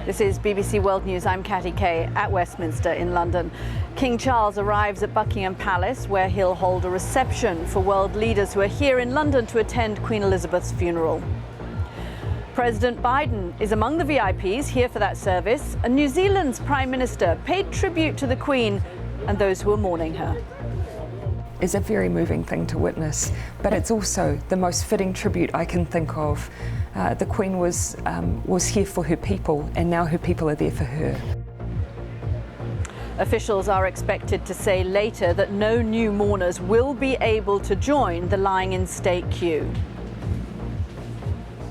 This is BBC World News. I'm Katty at Westminster in London. King Charles arrives at Buckingham Palace, where he'll hold a reception for world leaders who are here in London to attend Queen Elizabeth's funeral. President Biden is among the VIPs here for that service, and New Zealand's Prime Minister paid tribute to the Queen and those who are mourning her. Is a very moving thing to witness, but it's also the most fitting tribute I can think of. The Queen was here for her people, and now her people are there for her. Officials are expected to say later that no new mourners will be able to join the lying in state queue.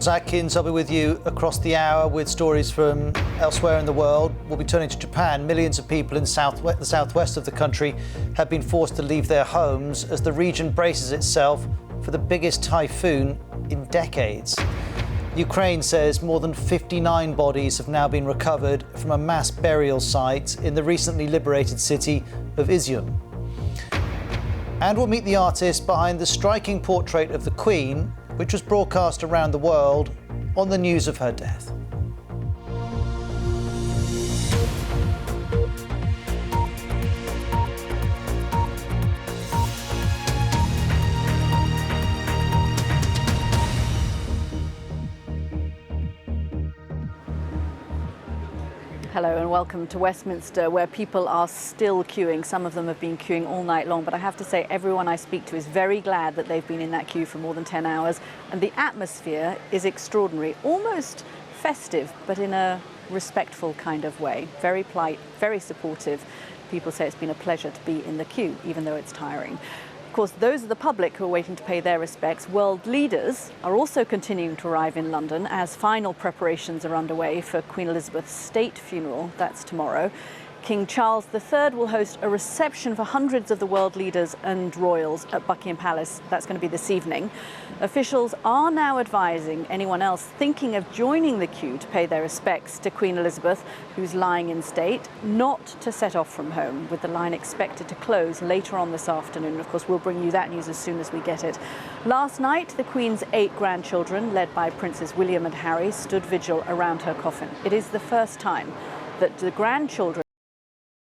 Atkins, I'll be with you across the hour with stories from elsewhere in the world. We'll be turning to Japan. Millions of people in the southwest of the country have been forced to leave their homes as the region braces itself for the biggest typhoon in decades. Ukraine says more than 59 bodies have now been recovered from a mass burial site in the recently liberated city of Izium. And we'll meet the artist behind the striking portrait of the Queen, which was broadcast around the world on the news of her death. Hello and welcome to Westminster, where people are still queuing. Some of them have been queuing all night long, but I have to say everyone I speak to is very glad that they've been in that queue for more than 10 hours. And the atmosphere is extraordinary, almost festive, but in a respectful kind of way. Very polite, very supportive. People say it's been a pleasure to be in the queue, even though it's tiring. Of course, those are the public who are waiting to pay their respects. World leaders are also continuing to arrive in London as final preparations are underway for Queen Elizabeth's state funeral. That's tomorrow. King Charles III will host a reception for hundreds of the world leaders and royals at Buckingham Palace. That's going to be this evening. Officials are now advising anyone else thinking of joining the queue to pay their respects to Queen Elizabeth, who's lying in state, not to set off from home, with the line expected to close later on this afternoon. Of course, we'll bring you that news as soon as we get it. Last night, the Queen's 8 grandchildren, led by Princes William and Harry, stood vigil around her coffin. It is the first time that the grandchildren